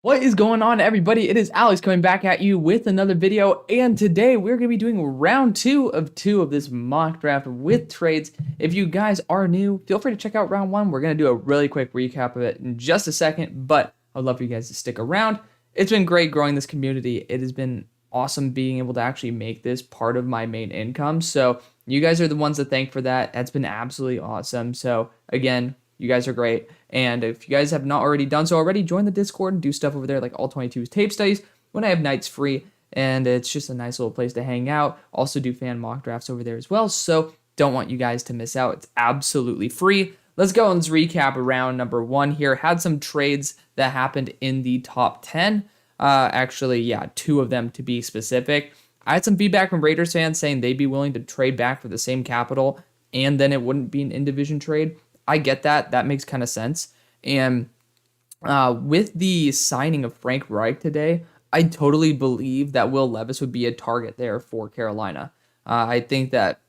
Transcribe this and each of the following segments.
What is going on, everybody? It is Alex coming back at you with another video, and today we're going to be doing round two of this mock draft with trades. If you guys are new, feel free to check out round one. We're going to do a really quick recap of it in just a second, but I'd love for you guys to stick around. It's been great growing this community. It has been awesome being able to actually make this part of my main income, so you guys are the ones to thank for that. That's been absolutely awesome. So again, you guys are great. And if you guys have not already done so already, join the Discord and do stuff over there like All 22's tape studies when I have nights free. And it's just a nice little place to hang out. Also do fan mock drafts over there as well. So don't want you guys to miss out. It's absolutely free. Let's go and let's recap round number one here. Had some trades that happened in the top 10. Actually, yeah, two of them to be specific. I had some feedback from Raiders fans saying they'd be willing to trade back for the same capital, and then it wouldn't be an in-division trade. I get that. That makes kind of sense. And with the signing of Frank Reich today, I totally believe that Will Levis would be a target there for Carolina. I think that,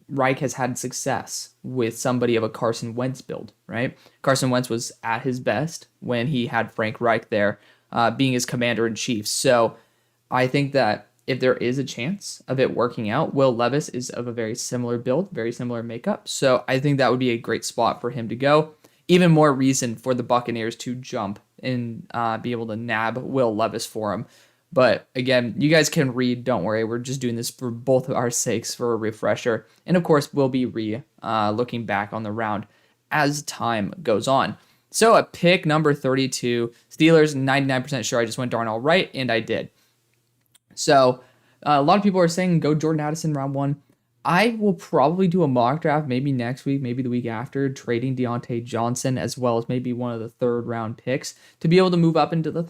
Reich has had success with somebody of a Carson Wentz build, right? Carson Wentz was at his best when he had Frank Reich there being his commander-in-chief. So I think that if there is a chance of it working out, Will Levis is of a very similar build, very similar makeup. So I think that would be a great spot for him to go. Even more reason for the Buccaneers to jump and be able to nab Will Levis for him. But again, you guys can read. Don't worry. We're just doing this for both of our sakes for a refresher. And of course, we'll be looking back on the round as time goes on. So at pick number 32, Steelers, 99% sure I just went darn all right, and I did. So a lot of people are saying go Jordan Addison round one. I will probably do a mock draft maybe next week, maybe the week after, trading Deontay Johnson as well as maybe one of the third round picks to be able to move up into the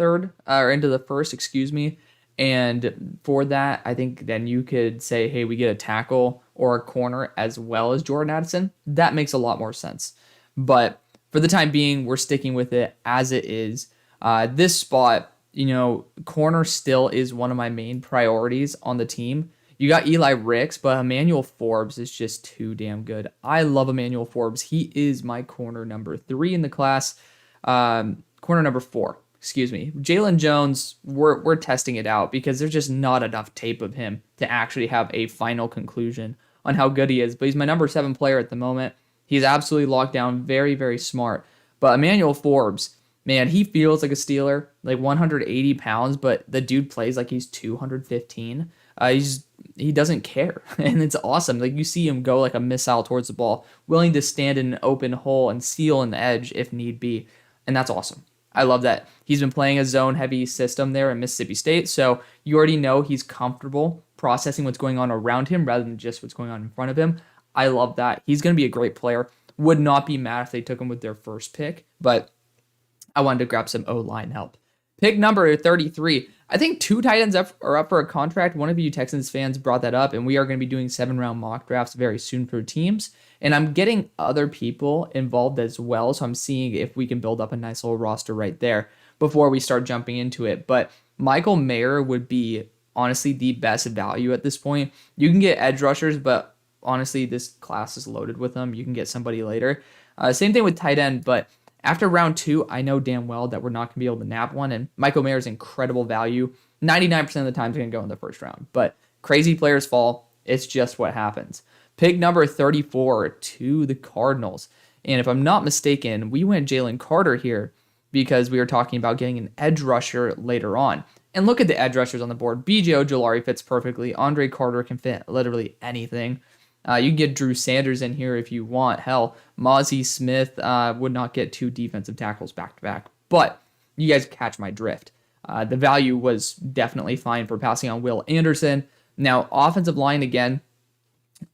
into the first, excuse me. And for that, I think then you could say, hey, we get a tackle or a corner as well as Jordan Addison. That makes a lot more sense. But for the time being, we're sticking with it as it is. This spot, corner still is one of my main priorities on the team. You got Eli Ricks, but Emmanuel Forbes is just too damn good. I love Emmanuel Forbes. He is my corner number 3 in the class. Corner number 4, excuse me. Jalen Jones, we're testing it out because there's just not enough tape of him to actually have a final conclusion on how good he is. But he's my number 7 player at the moment. He's absolutely locked down, very, very smart. But Emmanuel Forbes, man, he feels like a Steeler, like 180 pounds, but the dude plays like he's 215. He doesn't care, and it's awesome. Like, you see him go like a missile towards the ball, willing to stand in an open hole and seal an edge if need be, and that's awesome. I love that. He's been playing a zone-heavy system there in Mississippi State, so you already know he's comfortable processing what's going on around him rather than just what's going on in front of him. I love that. He's going to be a great player. Would not be mad if they took him with their first pick, but I wanted to grab some O-line help. Pick number 33. I think 2 tight ends are up for a contract. One of you Texans fans brought that up, and we are going to be doing 7-round mock drafts very soon for teams. And I'm getting other people involved as well, so I'm seeing if we can build up a nice little roster right there before we start jumping into it. But Michael Mayer would be honestly the best value at this point. You can get edge rushers, but honestly, this class is loaded with them. You can get somebody later. Same thing with tight end, but after round 2, I know damn well that we're not going to be able to nab one, and Michael Mayer is incredible value. 99% of the time, he's going to go in the first round, but crazy players fall. It's just what happens. Pick number 34 to the Cardinals, and if I'm not mistaken, we went Jalen Carter here because we were talking about getting an edge rusher later on. And look at the edge rushers on the board. B.J. Ojulari fits perfectly. Andre Carter can fit literally anything. You can get Drew Sanders in here if you want. Hell, Mozzie Smith would not get 2 defensive tackles back-to-back. But you guys catch my drift. The value was definitely fine for passing on Will Anderson. Now, offensive line, again,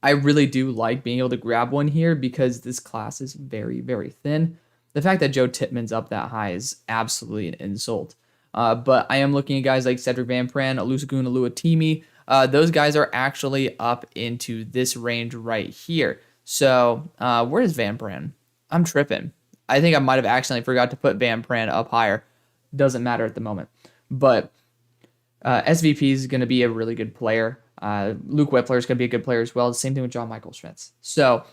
I really do like being able to grab one here because this class is very, very thin. The fact that Joe Tippmann's up that high is absolutely an insult. But I am looking at guys like Cedric Van Pran, Olusegun Oluwatimi. Those guys are actually up into this range right here. So where is Van Pran? I'm tripping. I think I might have accidentally forgot to put Van Pran up higher. Doesn't matter at the moment. But SVP is going to be a really good player. Luke Whippler is going to be a good player as well. The same thing with John Michael Schmitz. So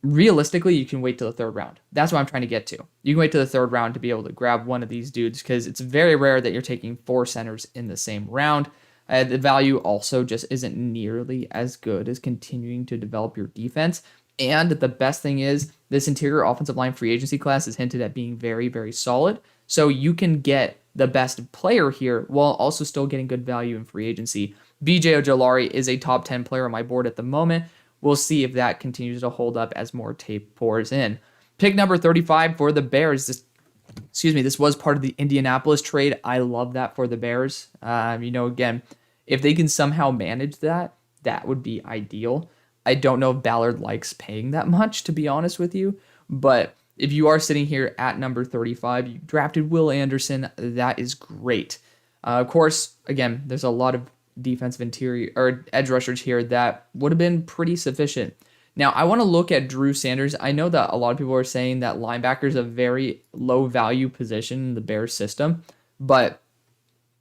realistically, you can wait till the third round. That's what I'm trying to get to. You can wait till the third round to be able to grab one of these dudes because it's very rare that you're taking 4 centers in the same round. The value also just isn't nearly as good as continuing to develop your defense. And the best thing is this interior offensive line free agency class is hinted at being very, very solid. So you can get the best player here while also still getting good value in free agency. BJ Ojolari is a top 10 player on my board at the moment. We'll see if that continues to hold up as more tape pours in. Pick number 35 for the Bears. This was part of the Indianapolis trade. I love that for the Bears. Again, if they can somehow manage that, that would be ideal. I don't know if Ballard likes paying that much, to be honest with you. But if you are sitting here at number 35, you drafted Will Anderson. That is great. Of course, again, there's a lot of defensive interior or edge rushers here that would have been pretty sufficient. Now, I want to look at Drew Sanders. I know that a lot of people are saying that linebacker is a very low value position in the Bears system, but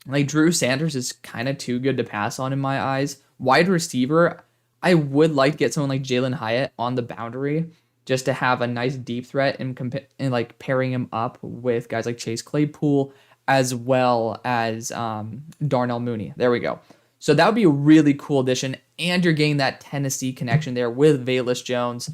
like Drew Sanders is kind of too good to pass on in my eyes. Wide receiver, I would like to get someone like Jalen Hyatt on the boundary just to have a nice deep threat and like pairing him up with guys like Chase Claypool as well as Darnell Mooney. There we go. So that would be a really cool addition, and you're getting that Tennessee connection there with Velus Jones.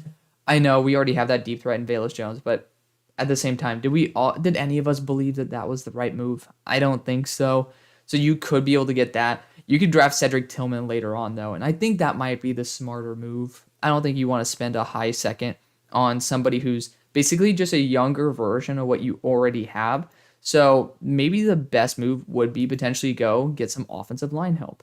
I know we already have that deep threat in Velus Jones, but at the same time, did any of us believe that that was the right move? I don't think so. So you could be able to get that. You could draft Cedric Tillman later on, though, and I think that might be the smarter move. I don't think you want to spend a high second on somebody who's basically just a younger version of what you already have. So maybe the best move would be potentially go get some offensive line help.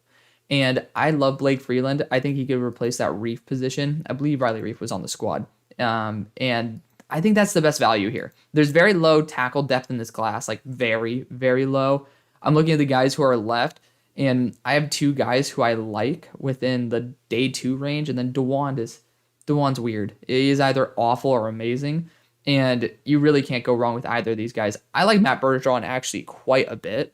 And I love Blake Freeland. I think he could replace that Reef position. I believe Riley Reef was on the squad. And I think that's the best value here. There's very low tackle depth in this class, like very, very low. I'm looking at the guys who are left, and I have 2 guys who I like within the day 2 range, and then DeJuan's weird. He is either awful or amazing, and you really can't go wrong with either of these guys. I like Matt Bergeron actually quite a bit,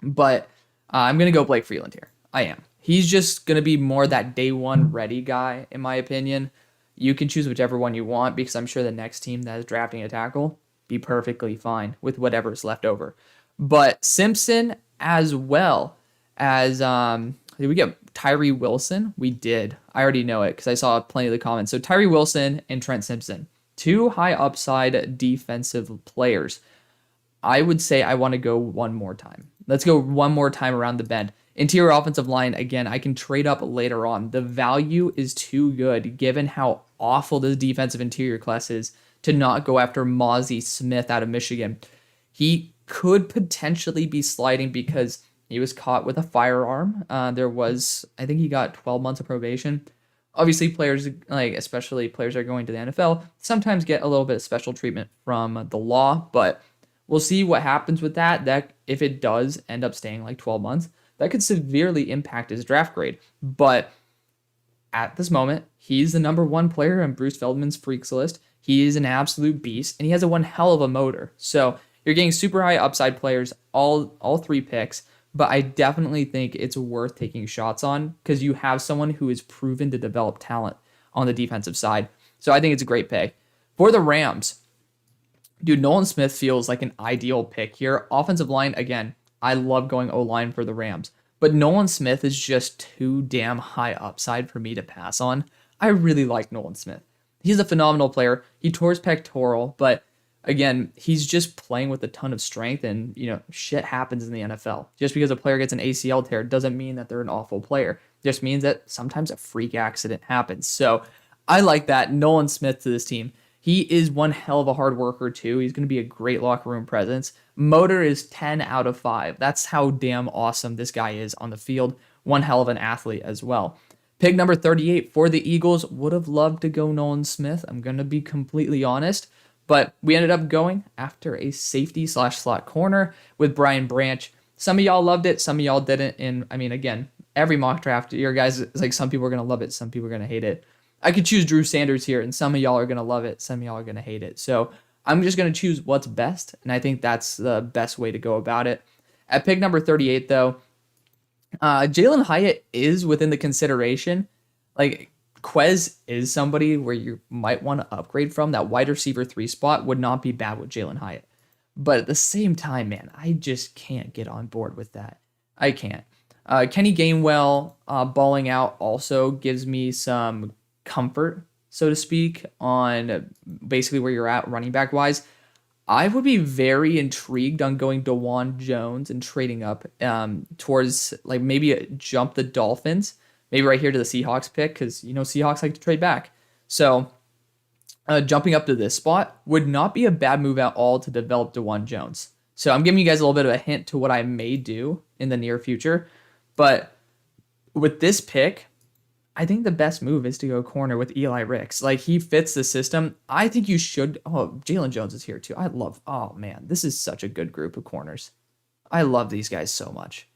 but I'm going to go Blake Freeland here. I am. He's just going to be more that day 1 ready guy, in my opinion. You can choose whichever one you want because I'm sure the next team that is drafting a tackle be perfectly fine with whatever's left over. But Simpson as well as, did we get Tyree Wilson? We did. I already know it because I saw plenty of the comments. So Tyree Wilson and Trent Simpson, 2 high upside defensive players. I would say I want to go one more time. Let's go one more time around the bend. Interior offensive line, again, I can trade up later on. The value is too good given how awful this defensive interior class is to not go after Mozzie Smith out of Michigan. He could potentially be sliding because he was caught with a firearm. I think he got 12 months of probation. Obviously, players, especially players that are going to the NFL, sometimes get a little bit of special treatment from the law, but we'll see what happens with that. That if it does end up staying like 12 months, that could severely impact his draft grade. But at this moment, he's the number 1 player on Bruce Feldman's freaks list. He is an absolute beast, and he has one hell of a motor. So you're getting super high upside players, all 3 picks, but I definitely think it's worth taking shots on because you have someone who is proven to develop talent on the defensive side. So I think it's a great pick. For the Rams, dude, Nolan Smith feels like an ideal pick here. Offensive line, again, I love going O-line for the Rams, but Nolan Smith is just too damn high upside for me to pass on. I really like Nolan Smith. He's a phenomenal player. He tore his pectoral, but again, he's just playing with a ton of strength, and shit happens in the NFL. Just because a player gets an ACL tear doesn't mean that they're an awful player. It just means that sometimes a freak accident happens. So I like that. Nolan Smith to this team. He is one hell of a hard worker too. He's going to be a great locker room presence. Motor is 10 out of 5. That's how damn awesome this guy is on the field. One hell of an athlete as well. Pick number 38 for the Eagles. Would have loved to go Nolan Smith. I'm going to be completely honest. But we ended up going after a safety/slot corner with Brian Branch. Some of y'all loved it. Some of y'all didn't. And I mean, again, every mock draft, your guys, it's like some people are going to love it. Some people are going to hate it. I could choose Drew Sanders here, and some of y'all are going to love it. Some of y'all are going to hate it. So I'm just going to choose what's best, and I think that's the best way to go about it. At pick number 38, though, Jalen Hyatt is within the consideration. Like, Quez is somebody where you might want to upgrade from. That wide receiver 3 spot would not be bad with Jalen Hyatt. But at the same time, man, I just can't get on board with that. I can't. Kenny Gainwell balling out also gives me some comfort, so to speak, on basically where you're at running back wise. I would be very intrigued on going Dewan Jones and trading up towards like maybe jump the Dolphins, maybe right here to the Seahawks pick, because Seahawks like to trade back. So jumping up to this spot would not be a bad move at all to develop Dewan Jones. So I'm giving you guys a little bit of a hint to what I may do in the near future. But with this pick, I think the best move is to go corner with Eli Ricks. Like, he fits the system. I think you should. Oh, Jalen Jones is here too. Oh man, this is such a good group of corners. I love these guys so much.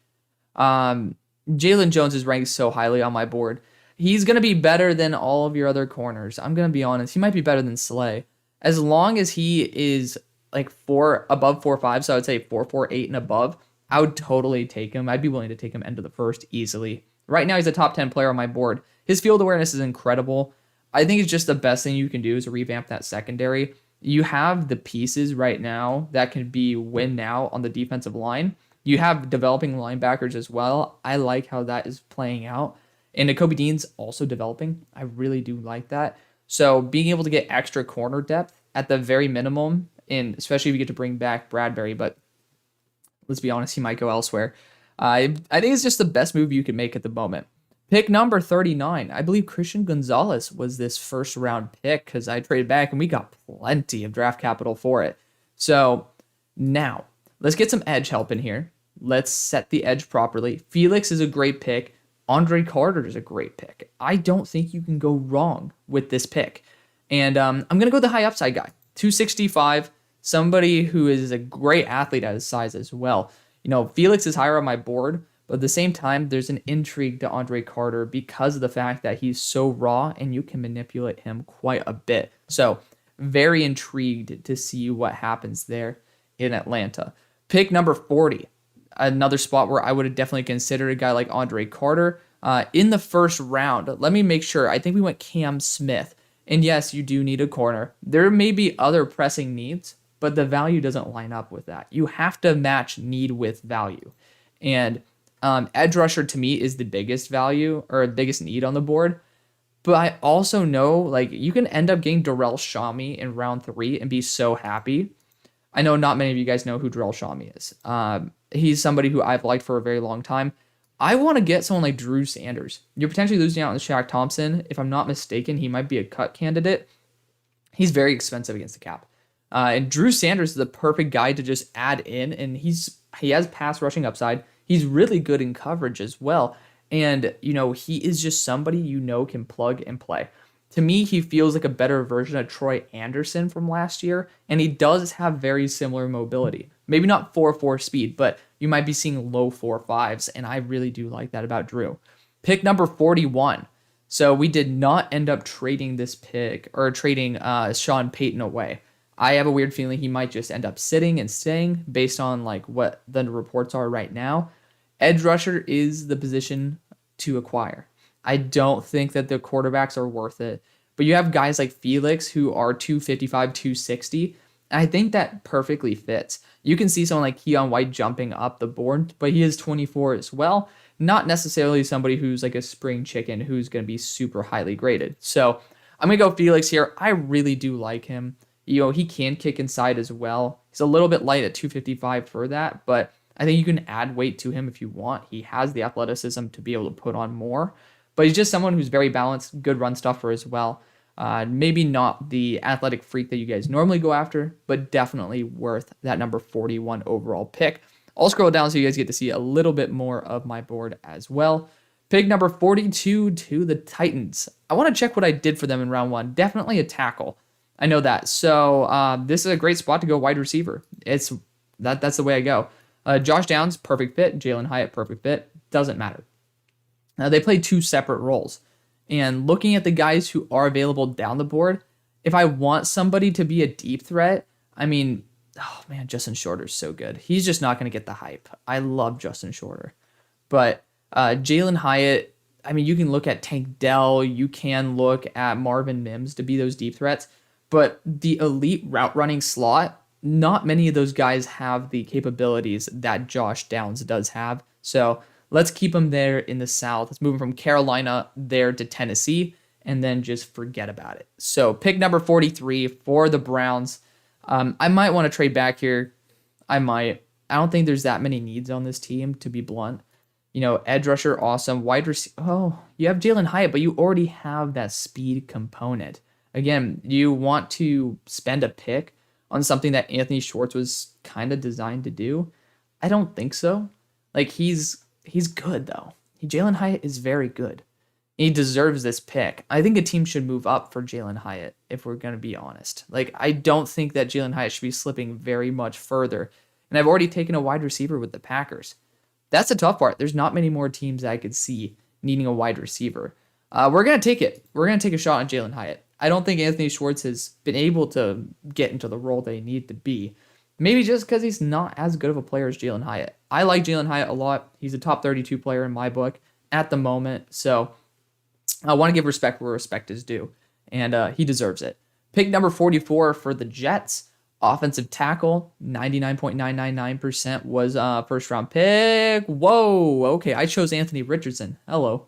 Jalen Jones is ranked so highly on my board. He's going to be better than all of your other corners. I'm going to be honest. He might be better than Slay. As long as he is like above 4.5, so I would say 4.48 and above, I would totally take him. I'd be willing to take him end of the first easily. Right now, he's a top 10 player on my board. His field awareness is incredible. I think it's just the best thing you can do is revamp that secondary. You have the pieces right now that can be win now on the defensive line. You have developing linebackers as well. I like how that is playing out. And Nakobe Dean's also developing. I really do like that. So being able to get extra corner depth at the very minimum, and especially if you get to bring back Bradberry, but let's be honest, he might go elsewhere. I think it's just the best move you can make at the moment. Pick number 39. I believe Christian Gonzalez was this first round pick because I traded back and we got plenty of draft capital for it. So now let's get some edge help in here. Let's set the edge properly. Felix is a great pick. Andre Carter is a great pick. I don't think you can go wrong with this pick. And I'm going to go the high upside guy. 265, somebody who is a great athlete at his size as well. Felix is higher on my board, but at the same time, there's an intrigue to Andre Carter because of the fact that he's so raw and you can manipulate him quite a bit. So very intrigued to see what happens there in Atlanta. Pick number 40, another spot where I would have definitely considered a guy like Andre Carter in the first round. Let me make sure. I think we went Cam Smith. And yes, you do need a corner. There may be other pressing needs, but the value doesn't line up with that. You have to match need with value. And edge rusher to me is the biggest value or biggest need on the board. But I also know like you can end up getting Darrell Shami in round 3 and be so happy. I know not many of you guys know who Darrell Shami is. He's somebody who I've liked for a very long time. I want to get someone like Drew Sanders. You're potentially losing out on Shaq Thompson. If I'm not mistaken, he might be a cut candidate. He's very expensive against the cap. And Drew Sanders is the perfect guy to just add in, and he has pass rushing upside. He's really good in coverage as well. And, he is just somebody can plug and play. To me, he feels like a better version of Troy Anderson from last year, and he does have very similar mobility. Maybe not 4.4 speed, but you might be seeing low 4.5s, and I really do like that about Drew. Pick number 41. So we did not end up trading this pick, or trading Sean Payton away. I have a weird feeling he might just end up sitting and staying based on like what the reports are right now. Edge rusher is the position to acquire. I don't think that the quarterbacks are worth it, but you have guys like Felix who are 255, 260. And I think that perfectly fits. You can see someone like Keon White jumping up the board, but he is 24 as well. Not necessarily somebody who's like a spring chicken who's going to be super highly graded. So I'm going to go Felix here. I really do like him. He can kick inside as well. He's a little bit light at 255 for that, but I think you can add weight to him if you want. He has the athleticism to be able to put on more, but he's just someone who's very balanced, good run stuffer as well. Maybe not the athletic freak that you guys normally go after, but definitely worth that number 41 overall pick. I'll scroll down so you guys get to see a little bit more of my board as well. Pick number 42 to the Titans. I want to check what I did for them in round 1. Definitely a tackle. I know that. So this is a great spot to go wide receiver. That's the way I go. Josh Downs, perfect fit. Jalen Hyatt, perfect fit. Doesn't matter. Now, they play 2 separate roles. And looking at the guys who are available down the board, if I want somebody to be a deep threat, Justin Shorter's so good. He's just not going to get the hype. I love Justin Shorter. But Jalen Hyatt I mean, you can look at Tank Dell, you can look at Marvin Mims to be those deep threats, but the elite route running slot, not many of those guys have the capabilities that Josh Downs does have. So let's keep him there in the South. Let's move him from Carolina there to Tennessee and then just forget about it. So pick number 43 for the Browns. I might want to trade back here. I might. I don't think there's that many needs on this team, to be blunt. Edge rusher, awesome. Wide receiver, oh, you have Jalen Hyatt, but you already have that speed component. Again, you want to spend a pick on something that Anthony Schwartz was kind of designed to do? I don't think so. Like, he's good, though. Jalen Hyatt is very good. He deserves this pick. I think a team should move up for Jalen Hyatt, if we're going to be honest. Like, I don't think that Jalen Hyatt should be slipping very much further. And I've already taken a wide receiver with the Packers. That's the tough part. There's not many more teams that I could see needing a wide receiver. We're going to take it. We're going to take a shot on Jalen Hyatt. I don't think Anthony Schwartz has been able to get into the role that he needed to be. Maybe just because he's not as good of a player as Jalen Hyatt. I like Jalen Hyatt a lot. He's a top 32 player in my book at the moment. So I want to give respect where respect is due. And he deserves it. Pick number 44 for the Jets. Offensive tackle, 99.999% was first round pick. Whoa, okay, I chose Anthony Richardson. Hello.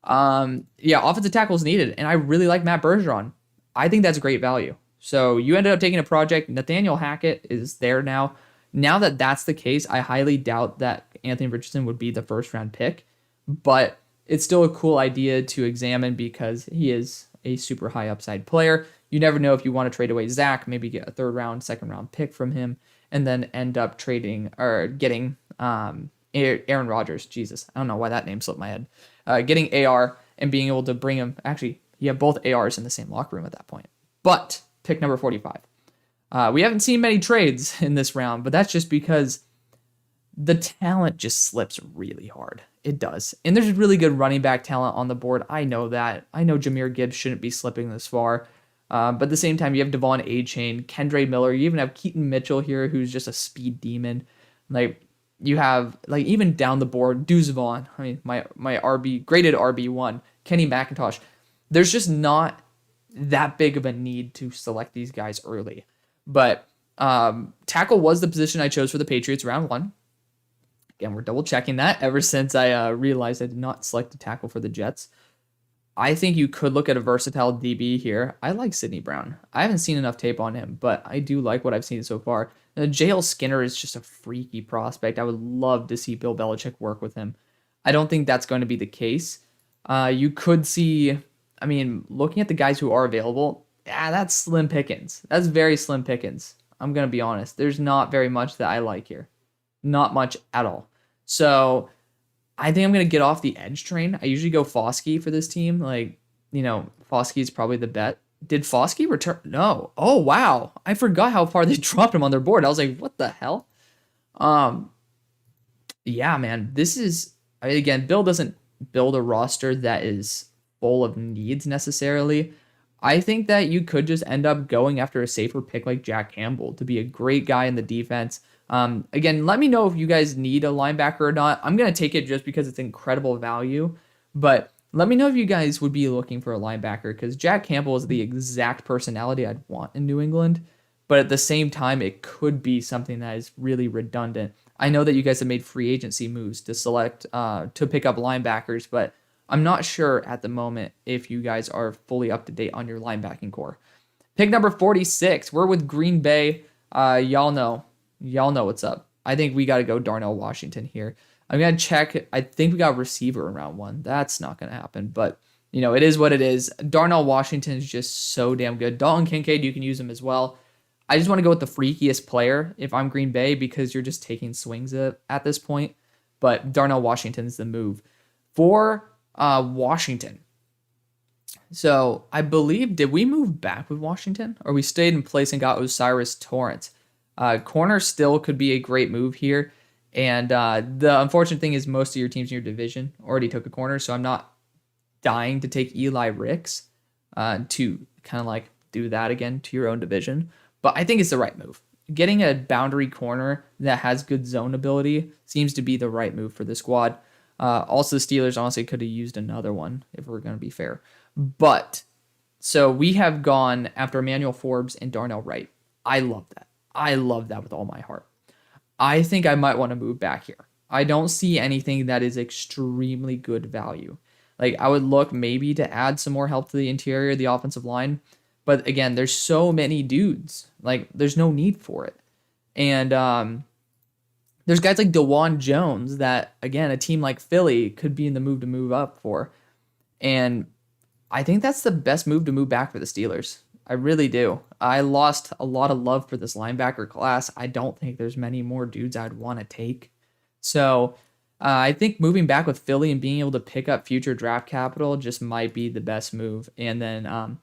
Yeah, offensive tackle is needed, and I really like Matt Bergeron. I think that's great value. So you ended up taking a project. Nathaniel Hackett is there now. Now that that's the case, I highly doubt that Anthony Richardson would be the first round pick, but it's still a cool idea to examine because he is a super high upside player. You never know if you want to trade away Zach, maybe get a third round, second round pick from him, and then end up trading or getting Aaron Rodgers. Jesus, I don't know why that name slipped my head. Getting AR and being able to bring him. Actually, you have both ARs in the same locker room at that point. But pick number 45. We haven't seen many trades in this round, but that's just because the talent just slips really hard. It does. And there's really good running back talent on the board. I know that. I know Jahmyr Gibbs shouldn't be slipping this far. But at the same time, you have Devon A-Chain, Kendre Miller. You even have Keaton Mitchell here, who's just a speed demon. Like, you have, like, even down the board, Deuce Vaughn. I mean, my RB, graded RB1, Kenny McIntosh. There's just not that big of a need to select these guys early. But tackle was the position I chose for the Patriots round 1. Again, we're double checking that ever since I realized I did not select a tackle for the Jets. I think you could look at a versatile DB here. I like Sidney Brown. I haven't seen enough tape on him, but I do like what I've seen so far. JL Skinner is just a freaky prospect. I would love to see Bill Belichick work with him. I don't think that's going to be the case. You could see, I mean, looking at the guys who are available, that's slim pickings. That's very slim pickings. I'm going to be honest. There's not very much that I like here. Not much at all. So I think I'm going to get off the edge train. I usually go Foskey for this team. Like, Foskey is probably the bet. Did Foskey return? No. Oh, wow. I forgot how far they dropped him on their board. I was like, what the hell? Yeah, man. This is, again, Bill doesn't build a roster that is full of needs necessarily. I think that you could just end up going after a safer pick like Jack Campbell to be a great guy in the defense. Again, let me know if you guys need a linebacker or not. I'm going to take it just because it's incredible value, but let me know if you guys would be looking for a linebacker because Jack Campbell is the exact personality I'd want in New England, but at the same time, it could be something that is really redundant. I know that you guys have made free agency moves to select, to pick up linebackers, but I'm not sure at the moment if you guys are fully up to date on your linebacking core. Pick number 46. We're with Green Bay. Y'all know what's up. I think we got to go Darnell Washington here. I'm going to check. I think we got receiver in round 1. That's not going to happen, but it is what it is. Darnell Washington is just so damn good. Dalton Kincaid, you can use him as well. I just want to go with the freakiest player if I'm Green Bay because you're just taking swings at this point, but Darnell Washington's the move. For Washington. So I believe, did we move back with Washington or we stayed in place and got Osiris Torrance? Corner still could be a great move here. And the unfortunate thing is most of your teams in your division already took a corner. So I'm not dying to take Eli Ricks to kind of like do that again to your own division. But I think it's the right move. Getting a boundary corner that has good zone ability seems to be the right move for the squad. Also, the Steelers honestly could have used another one if we're going to be fair. But so we have gone after Emmanuel Forbes and Darnell Wright. I love that. I love that with all my heart. I think I might want to move back here. I don't see anything that is extremely good value. Like, I would look maybe to add some more help to the interior, the offensive line. But again, there's so many dudes. Like, there's no need for it. And there's guys like DeJuan Jones that, again, a team like Philly could be in the move to move up for. And I think that's the best move to move back for the Steelers. I really do. I lost a lot of love for this linebacker class. I don't think there's many more dudes I'd want to take. So I think moving back with Philly and being able to pick up future draft capital just might be the best move. And then,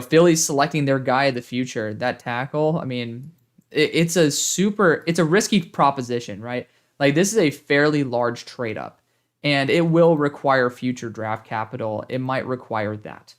Philly's selecting their guy of the future, that tackle. I mean, it's a risky proposition, right? Like, this is a fairly large trade up, and it will require future draft capital. It might require that.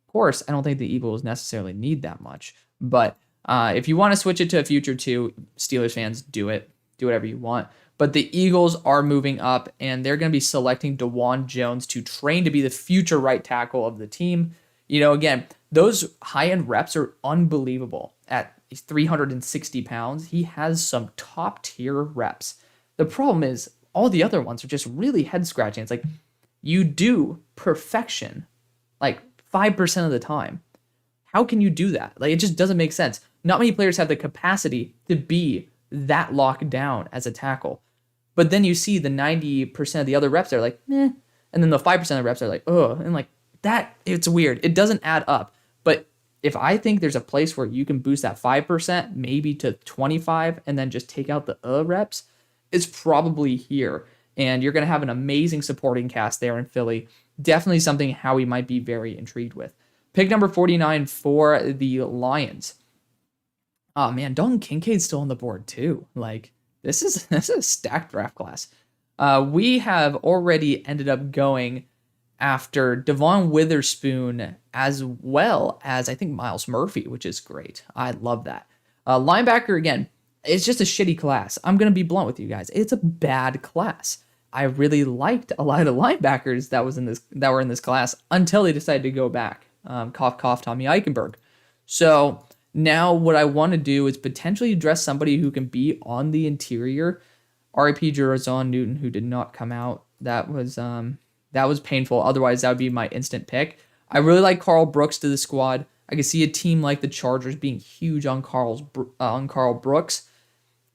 Of course, I don't think the Eagles necessarily need that much, but if you want to switch it to a future two, Steelers fans, do it. Do whatever you want. But the Eagles are moving up, and they're going to be selecting DeJuan Jones to train to be the future right tackle of the team. Again, those high-end reps are unbelievable. At 360 pounds, he has some top-tier reps. The problem is all the other ones are just really head-scratching. It's like, you do perfection like 5% of the time. How can you do that? Like, it just doesn't make sense. Not many players have the capacity to be that locked down as a tackle. But then you see the 90% of the other reps are like, eh. And then the 5% of the reps are like, ugh. And like, that, it's weird. It doesn't add up. But if I think there's a place where you can boost that 5%, maybe to 25, and then just take out the reps, it's probably here. And you're going to have an amazing supporting cast there in Philly. Definitely something Howie might be very intrigued with. Pick number 49 for the Lions. Oh man, Dalton Kincaid's still on the board too. Like, this is a stacked draft class. We have already ended up going after Devon Witherspoon as well as, I think, Myles Murphy, which is great. I love that. Linebacker, again, it's just a shitty class. I'm going to be blunt with you guys. It's a bad class. I really liked a lot of linebackers that were in this class until they decided to go back. Cough, cough, Tommy Eichenberg. So now what I want to do is potentially address somebody who can be on the interior. R.I.P. Jerazon Newton, who did not come out. That was painful. Otherwise, that would be my instant pick. I really like Carl Brooks to the squad. I can see a team like the Chargers being huge on Carl Brooks.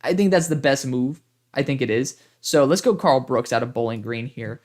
I think that's the best move. I think it is. So let's go Carl Brooks out of Bowling Green here.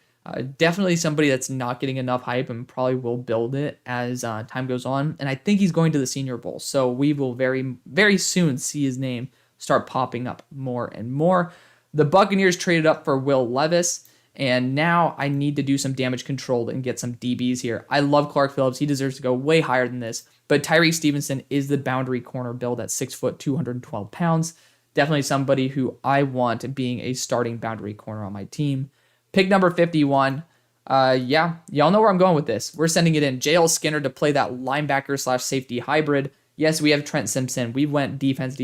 Definitely somebody that's not getting enough hype and probably will build it as time goes on. And I think he's going to the Senior Bowl. So we will very, very soon see his name start popping up more and more. The Buccaneers traded up for Will Levis. And now I need to do some damage control and get some DBs here. I love Clark Phillips. He deserves to go way higher than this. But Tyree Stevenson is the boundary corner build at 6 foot, 212 pounds. Definitely somebody who I want being a starting boundary corner on my team. Pick number 51. Y'all know where I'm going with this. We're sending it in. JL Skinner to play that linebacker / safety hybrid. Yes, we have Trent Simpson. We went defense.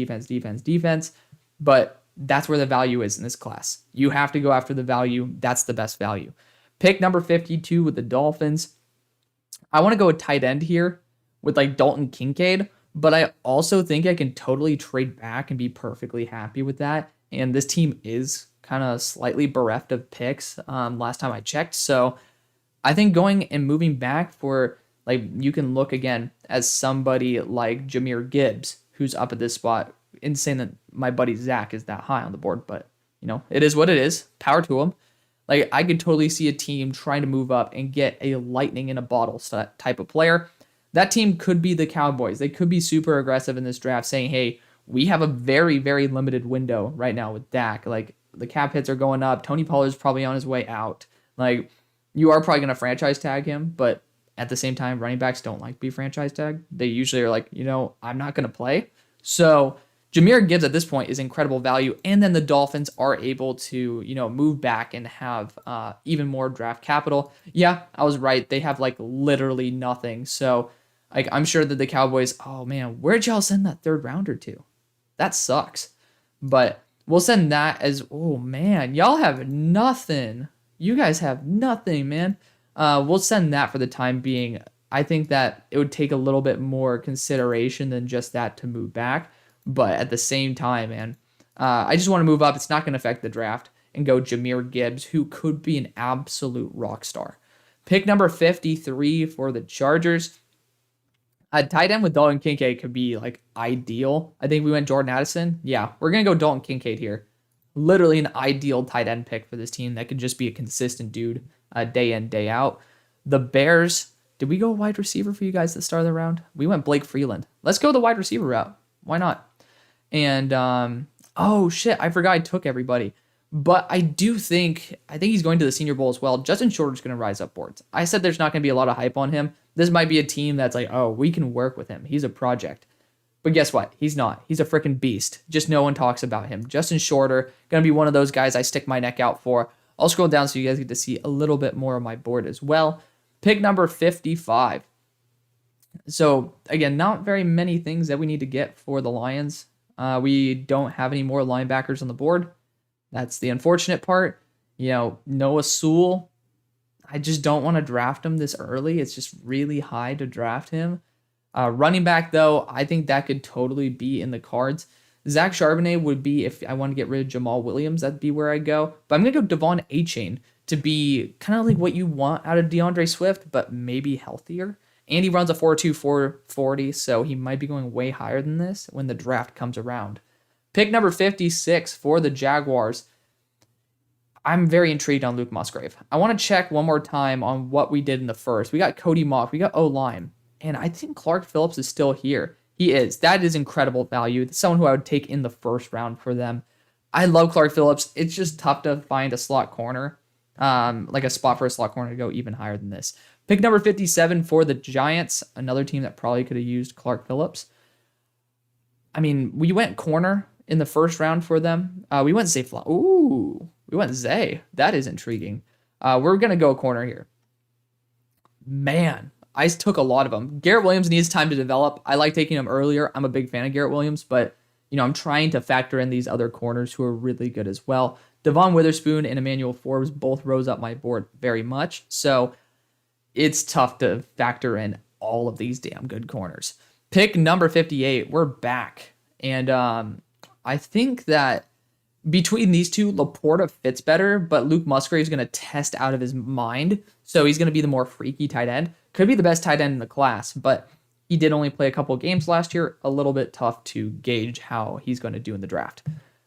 But that's where the value is in this class. You have to go after the value. That's the best value. Pick number 52 with the Dolphins. I want to go with tight end here with like Dalton Kincaid, but I also think I can totally trade back and be perfectly happy with that. And this team is kind of slightly bereft of picks last time I checked. So I think going and moving back for, like, you can look again as somebody like Jahmyr Gibbs, who's up at this spot. Insane that my buddy Zach is that high on the board, but it is what it is. Power to him. Like, I could totally see a team trying to move up and get a lightning in a bottle type of player. That team could be the Cowboys. They could be super aggressive in this draft, saying, hey, we have a very, very limited window right now with Dak. Like, the cap hits are going up. Tony Pollard's probably on his way out. Like, you are probably going to franchise tag him, but at the same time, running backs don't like to be franchise tagged. They usually are like, I'm not going to play. So Jahmyr Gibbs at this point is incredible value, and then the Dolphins are able to, move back and have even more draft capital. Yeah, I was right. They have like literally nothing. So like, I'm sure that the Cowboys, oh man, where'd y'all send that third rounder to? That sucks. But we'll send that as, oh man, y'all have nothing. You guys have nothing, man. We'll send that for the time being. I think that it would take a little bit more consideration than just that to move back. But at the same time, man, I just want to move up. It's not going to affect the draft and go Jahmyr Gibbs, who could be an absolute rock star. Pick number 53 for the Chargers. A tight end with Dalton Kincaid could be like ideal. I think we went Jordan Addison. Yeah, we're going to go Dalton Kincaid here. Literally an ideal tight end pick for this team that could just be a consistent dude day in, day out. The Bears, did we go wide receiver for you guys at the start of the round? We went Blake Freeland. Let's go the wide receiver route. Why not? And, oh shit, I forgot I took everybody. But I think he's going to the Senior Bowl as well. Justin Shorter's going to rise up boards. I said there's not going to be a lot of hype on him. This might be a team that's like, oh, we can work with him. He's a project. But guess what? He's not. He's a freaking beast. Just no one talks about him. Justin Shorter, going to be one of those guys I stick my neck out for. I'll scroll down so you guys get to see a little bit more of my board as well. Pick number 55. So, again, not very many things that we need to get for the Lions. We don't have any more linebackers on the board. That's the unfortunate part. Noah Sewell, I just don't want to draft him this early. It's just really high to draft him. Running back, though, I think that could totally be in the cards. Zach Charbonnet would be, if I want to get rid of Jamal Williams, that'd be where I'd go. But I'm going to go Devon Achane to be kind of like what you want out of DeAndre Swift, but maybe healthier. And he runs a 4.2, 4.40, so he might be going way higher than this when the draft comes around. Pick number 56 for the Jaguars. I'm very intrigued on Luke Musgrave. I want to check one more time on what we did in the first. We got Cody Mock. We got O-line. And I think Clark Phillips is still here. He is. That is incredible value. That's someone who I would take in the first round for them. I love Clark Phillips. It's just tough to find a slot corner, like a spot for a slot corner to go even higher than this. Pick number 57 for the Giants, another team that probably could have used Clark Phillips. I mean, we went corner in the first round for them. We went Zay Flowers. Ooh, we went Zay. That is intriguing. We're going to go corner here. Man, I took a lot of them. Garrett Williams needs time to develop. I like taking him earlier. I'm a big fan of Garrett Williams, but I'm trying to factor in these other corners who are really good as well. Devon Witherspoon and Emmanuel Forbes both rose up my board very much, so it's tough to factor in all of these damn good corners. Pick number 58. We're back. And I think that between these two, Laporta fits better, but Luke Musgrave is going to test out of his mind. So he's going to be the more freaky tight end. Could be the best tight end in the class, but he did only play a couple games last year. A little bit tough to gauge how he's going to do in the draft.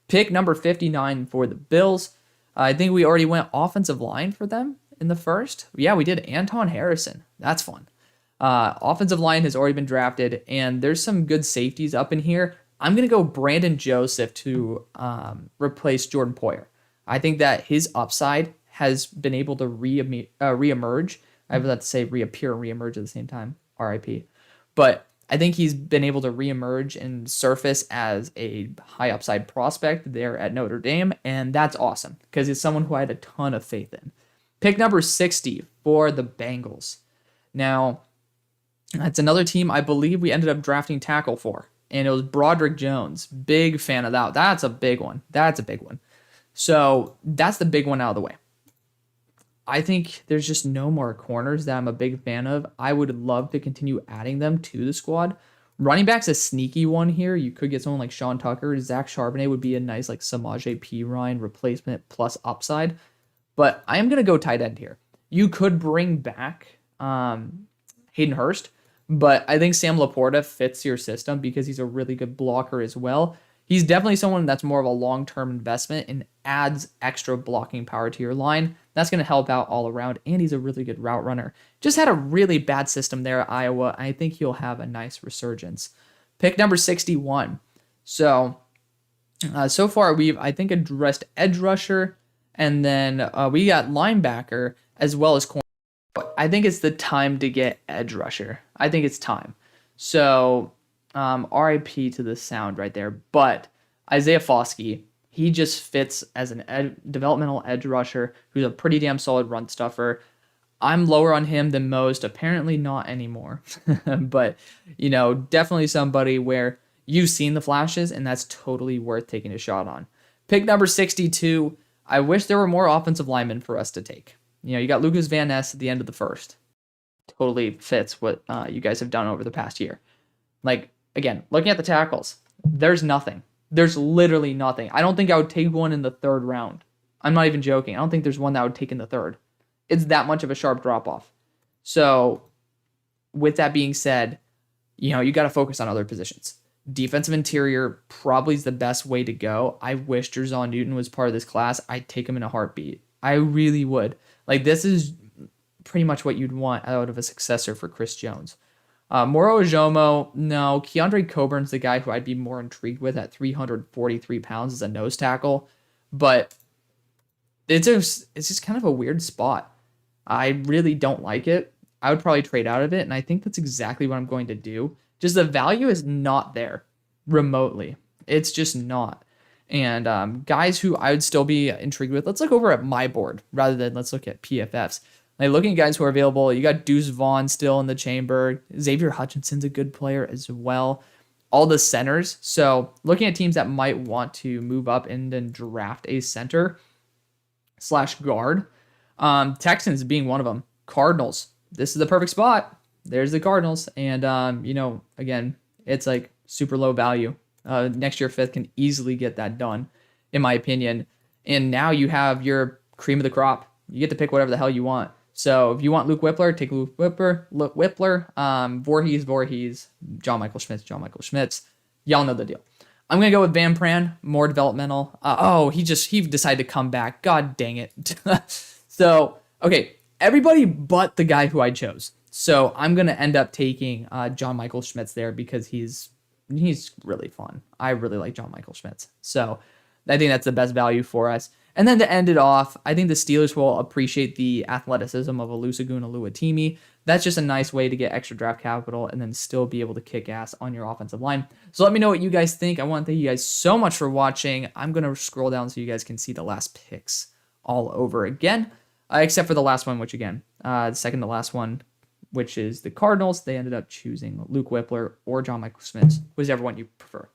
Pick number 59 for the Bills. I think we already went offensive line for them in the first. Yeah, we did. Anton Harrison. That's fun. Offensive line has already been drafted, and there's some good safeties up in here. I'm going to go Brandon Joseph to replace Jordan Poyer. I think that his upside has been able to reemerge. I would have to say reappear and reemerge at the same time. RIP. But I think he's been able to reemerge and surface as a high upside prospect there at Notre Dame, and that's awesome because it's someone who I had a ton of faith in. Pick number 60 for the Bengals. Now, that's another team I believe we ended up drafting tackle for, and it was Broderick Jones. Big fan of that. That's a big one. So that's the big one out of the way. I think there's just no more corners that I'm a big fan of. I would love to continue adding them to the squad. Running back's a sneaky one here. You could get someone like Sean Tucker. Zach Charbonnet would be a nice like Samaje Perine replacement plus upside. But I am going to go tight end here. You could bring back Hayden Hurst, but I think Sam Laporta fits your system because he's a really good blocker as well. He's definitely someone that's more of a long-term investment and adds extra blocking power to your line. That's going to help out all around, and he's a really good route runner. Just had a really bad system there at Iowa. I think he'll have a nice resurgence. Pick number 61. So far we've, I think, addressed edge rusher, and then we got linebacker as well as corner. I think it's the time to get edge rusher. I think it's time. So RIP to the sound right there. But Isaiah Foskey, he just fits as an developmental edge rusher who's a pretty damn solid run stuffer. I'm lower on him than most. Apparently not anymore. But, definitely somebody where you've seen the flashes, and that's totally worth taking a shot on. Pick number 62. I wish there were more offensive linemen for us to take. You got Lucas Van Ness at the end of the first. Totally fits what you guys have done over the past year. Like, again, looking at the tackles, there's nothing. There's literally nothing. I don't think I would take one in the third round. I'm not even joking. I don't think there's one that I would take in the third. It's that much of a sharp drop-off. So, with that being said, you got to focus on other positions. Defensive interior probably is the best way to go. I wish Jerzon Newton was part of this class. I'd take him in a heartbeat. I really would. Like, this is pretty much what you'd want out of a successor for Chris Jones. Moro Ojomo, no. Keandre Coburn's the guy who I'd be more intrigued with at 343 pounds as a nose tackle. But it's just kind of a weird spot. I really don't like it. I would probably trade out of it, and I think that's exactly what I'm going to do. Just the value is not there remotely. It's just not. And guys who I would still be intrigued with, let's look over at my board rather than let's look at PFF's. Like, looking at guys who are available, you got Deuce Vaughn still in the chamber. Xavier Hutchinson's a good player as well. All the centers. So looking at teams that might want to move up and then draft a center / guard. Texans being one of them. Cardinals. This is the perfect spot. There's the Cardinals. And, again, it's like super low value. Next year, 5th can easily get that done, in my opinion. And now you have your cream of the crop. You get to pick whatever the hell you want. So if you want Luke Whippler, take Luke Whippler. Voorhees, John Michael Schmitz. Y'all know the deal. I'm going to go with Van Pran, more developmental. He decided to come back. God dang it. So, okay, everybody but the guy who I chose. So I'm going to end up taking John Michael Schmitz there because he's really fun. I really like John Michael Schmitz. So I think that's the best value for us. And then to end it off, I think the Steelers will appreciate the athleticism of Olusegun Oluwatimi. That's just a nice way to get extra draft capital and then still be able to kick ass on your offensive line. So let me know what you guys think. I want to thank you guys so much for watching. I'm going to scroll down so you guys can see the last picks all over again, except for the last one, which again, the second to last one, which is the Cardinals. They ended up choosing Luke Whippler or John Michael Schmitz, whichever one you prefer.